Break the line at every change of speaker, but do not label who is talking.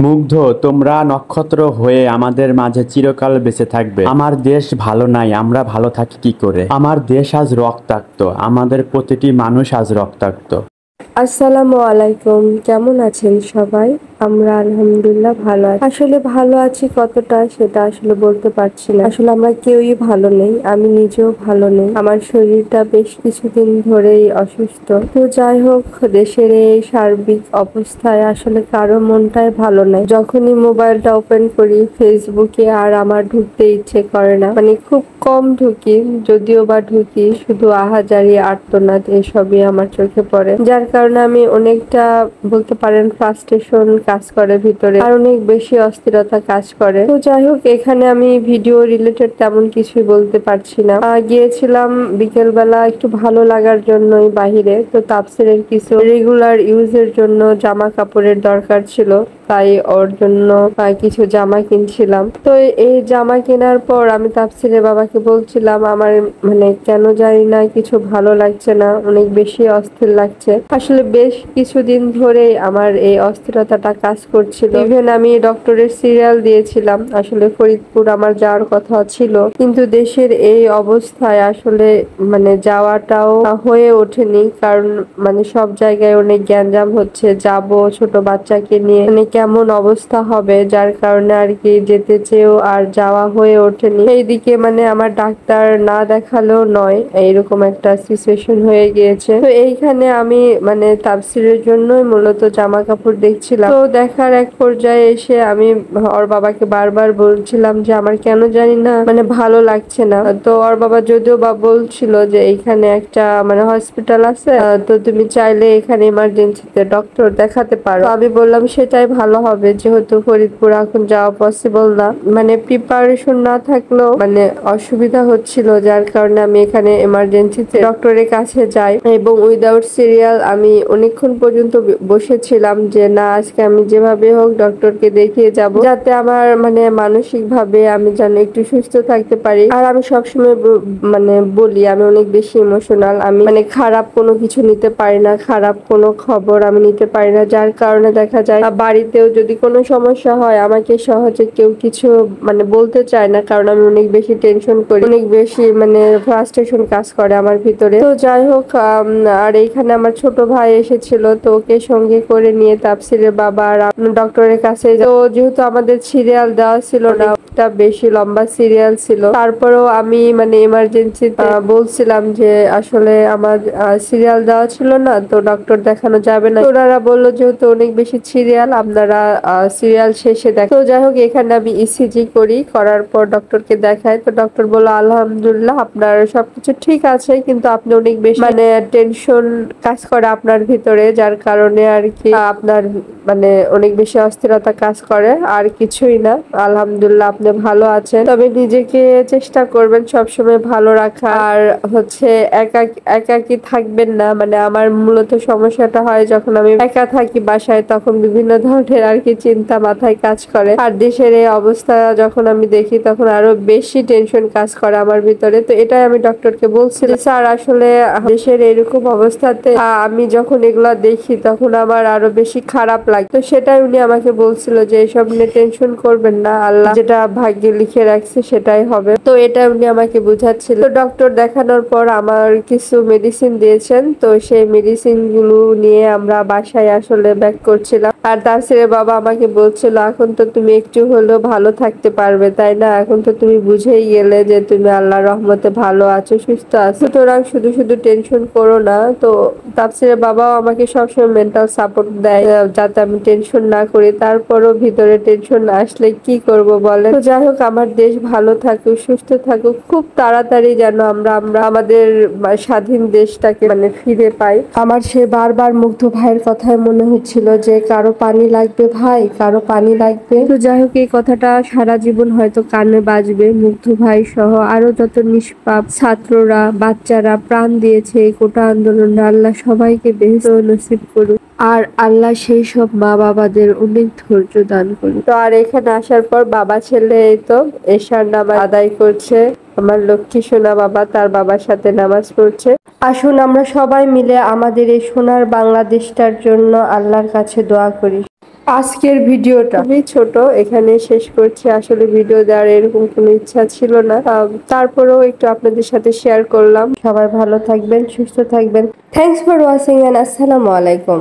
মুগ্ধ, তোমরা নক্ষত্র হয়ে আমাদের মাঝে চিরকাল বেঁচে থাকবে। আমার দেশ ভালো নাই, আমরা ভালো থাকি কি করে? আমার দেশ আজ রক্তাক্ত, আমাদের প্রতিটি মানুষ আজ রক্তাক্ত।
আসসালামু আলাইকুম। কেমন আছেন সবাই? আমরা আলহামদুলিল্লাহ ভালো আছি। আসলে ভালো আছি কতটা সেটা আসলে বলতে পারছি না। আসলে আমরা কেউই ভালো নেই, আমি নিজেও ভালো নেই। আমার শরীরটা বেশ কিছুদিন ধরেই অসুস্থ। তো যাই হোক, দেশের এই সার্বিক অবস্থায় আসলে কারো মনটাই ভালো নাই। যখনই মোবাইলটা ওপেন করি ফেসবুকে আর আমার ঢুকতে ইচ্ছে করে না, মানে খুব কম ঢুকি, যদিও বা ঢুকি শুধু আহাজারি আর্তনাদ এসবই আমার চোখে পড়ে, যার কারণে আমি অনেকটা বলতে পারেন ফ্রাস্ট্রেশন কাজ করে ভিতরে, আর অনেক বেশি অস্থিরতা কাজ করে। তো যাই হোক, এখানে আমি ভিডিও রিলেটেড তেমন কিছুই বলতে পারছি না। গিয়েছিলাম বিকেল বেলা একটু ভালো লাগার জন্যই বাহিরে, তো তাপসিরের কিছু রেগুলার ইউজের জন্য জামা কাপড়ের দরকার ছিল, তাই ওর জন্য কিছু জামা কিনছিলাম। তো এই জামা কেনার পর আমি তাফসিরের বাবাকে বলছিলাম আমার মানে কেন জানি না কিছু ভালো লাগছে না, অনেক বেশি অস্থির লাগছে। আসলে বেশ কিছুদিন ধরে আমার এই অস্থিরতাটা কাজ করছিল। ইভেন আমি ডক্টরের সিরিয়াল দিয়েছিলাম, আসলে ফরিদপুর আমার যাওয়ার কথা ছিল, কিন্তু দেশের এই অবস্থায় আসলে মানে যাওয়াটাও হয়ে ওঠেনি, কারণ মানে সব জায়গায় অনেক গ্যাঞ্জাম হচ্ছে। যাব ছোট বাচ্চাকে নিয়ে, মানে কেমন অবস্থা হবে, যার কারণে আর কি যেতে চেয়েও আর যাওয়া হয়ে ওঠেনি। এইদিকে মানে আমার ডাক্তার না দেখালেও নয়, এইরকম একটা সিচুয়েশন হয়ে গিয়েছে। তো এইখানে আমি মানে তাফসিরের জন্যই মূলত জামা কাপড় দেখছিলাম। তো দেখার এক পর্যায়ে এসে আমি ওর বাবাকে বারবার বলছিলাম যে আমার কেন জানি না মানে ভালো লাগছে না। তো ওর বাবা যদিও বা বলছিল যে এইখানে একটা মানে হসপিটাল আছে, তো তুমি চাইলে এখানে ইমার্জেন্সিতে ডক্টর দেখাতে পারো। তো আমি বললাম সেটাই ভালো হবে, যেহেতু ফরিদপুর এখন যাওয়া পসিবল না, মানে প্রিপারেশন না থাকলেও মানে অসুবিধা হচ্ছিল, যার কারণে আমি এখানে এমার্জেন্সিতে ডক্টরের কাছে যাই। এবং উইদাউট সিরিয়াল আমি অনেকক্ষণ পর্যন্ত বসেছিলাম যে না, আজকে আমি যেভাবে হোক ডক্টরকে দেখিয়ে যাব, যাতে আমার মানে মানসিক ভাবে আমি যেন একটু সুস্থ থাকতে পারি। আর আমি সবসময় মানে বলি আমি অনেক বেশি ইমোশনাল, আমি মানে খারাপ কোনো কিছু নিতে পারি না, খারাপ কোনো খবর আমি নিতে পারি না, যার কারণে দেখা যায় বাড়িতেও যদি কোনো সমস্যা হয় আমাকে সহজে কেউ কিছু মানে বলতে চায় না, কারণ আমি অনেক বেশি টেনশন করি, অনেক বেশি মানে ফ্রাস্ট্রেশন কাজ করে আমার ভিতরে। তো যাই হোক, আর এইখানে আমার ছোট ভাই এসেছিল, তো ওকে সঙ্গে করে নিয়ে তাফসিরের বাবা আর ডক্টরের কাছে। তো যেহেতু আমাদের সিরিয়াল দেওয়া ছিল না, একটা বেশি লম্বা সিরিয়াল ছিল, তারপরেও আমি মানে ইমার্জেন্সি বলছিলাম যে আসলে আমার সিরিয়াল দেওয়া ছিল না, তো ডক্টর দেখানো যাবে না। ওনারা বললো যেহেতু অনেক বেশি সিরিয়াল, আপনারা সিরিয়াল শেষে দেখেন। তো যাই হোক, এখানে আমি ইসিজি করি, করার পর ডক্টরকে দেখাই। তো ডক্টর বললো আলহামদুলিল্লাহ আপনার সবকিছু ঠিক আছে, কিন্তু আপনি অনেক বেশি মানে টেনশন কাজ করে আপনার ভিতরে, যার কারণে আর কি আপনার মানে অনেক বেশি অস্থিরতা কাজ করে, আর কিছুই না। আলহামদুলিল্লাহ আপনি ভালো আছেন, তবে নিজেকে চেষ্টা করবেন সবসময় ভালো রাখা, আর হচ্ছে একাকি থাকবেন না। মানে আমার মূলত সমস্যাটা হয় যখন আমি একা থাকি বাসায়, তখন বিভিন্ন ধরনের আর কি চিন্তা মাথায় কাজ করে, আর দেশের এই অবস্থা যখন আমি দেখি তখন আরো বেশি টেনশন কাজ করে আমার ভিতরে। তো এটাই আমি ডক্টরকে বলছি, স্যার আসলে দেশের এরকম অবস্থাতে আমি যখন এগুলা দেখি তখন আমার আরো বেশি খারাপ লাগে। তো সেটাই উনি আমাকে বলছিল যে এসব নিয়ে টেনশন করবেন না, আল্লাহ যেটা ভাগ্যে লিখে রাখছে সেটাই হবে। তো এটা উনি আমাকে বুঝাচ্ছিল। তো ডক্টর দেখানোর পর আমার কিছু মেডিসিন দিয়েছেন, তো সেই মেডিসিন গুলো নিয়ে আমরা বাসায় আসলে ব্যাক করছিলাম। আর তার ছেলে বাবা আমাকে বলছিল এখন তো তুমি একটু হলেও ভালো থাকতে পারবে, তাই না? এখন তো তুমি বুঝেই গেলে যে তুমি আল্লাহর রহমতে ভালো আছো, সুস্থ আছো, সুতরাং শুধু শুধু টেনশন করো না। তো তাফসিরের বাবাও আমাকে সবসময় মেন্টাল সাপোর্ট দেয় যাতে আমি টেনশন না করি, তারপরও ভিতরে টেনশন আসলে কি করব বলে। তো যাই হোক, আমার দেশ ভালো থাকুক, সুস্থ থাকুক, খুব তাড়াতাড়ি যেন আমরা আমাদের স্বাধীন দেশটাকে মানে ফিরে পাই। আমার সে বারবার মুগ্ধ ভাইয়ের কথায় মনে হচ্ছিল যে কারো পানি লাগবে ভাই, কারো পানি লাগবে। তো যাই হোক, এই কথাটা সারা জীবন হয়তো কানে বাজবে। মুগ্ধ ভাই সহ আরো যত নিষ্পাপ ছাত্ররা বাচ্চারা প্রাণ দিয়েছে এই কোটা আন্দোলনে, আল্লাহ সবাইকে বেহেশত নসিব করুক, আর আল্লাহ সেই সব মা বাবাদের অনেক ধৈর্য দান করুক। তো আর এখানে আসার পর বাবা ছেলে এই তো এশার নামাজ আদায় করছে। আমার লক্ষ্মী সোনা বাবা তার বাবার সাথে নামাজ পড়ছে। আসুন আমরা সবাই মিলে আমাদের এই সোনার বাংলাদেশটার জন্য আল্লাহর কাছে দোয়া করি। আজকের ভিডিওটা খুবই ছোট, এখানে শেষ করছি। আসলে ভিডিও দেওয়ার এরকম কোনো ইচ্ছা ছিল না, তারপরেও একটু আপনাদের সাথে শেয়ার করলাম। সবাই ভালো থাকবেন, সুস্থ থাকবেন। থ্যাংকস ফর ওয়াচিং এন্ড আসসালামু আলাইকুম।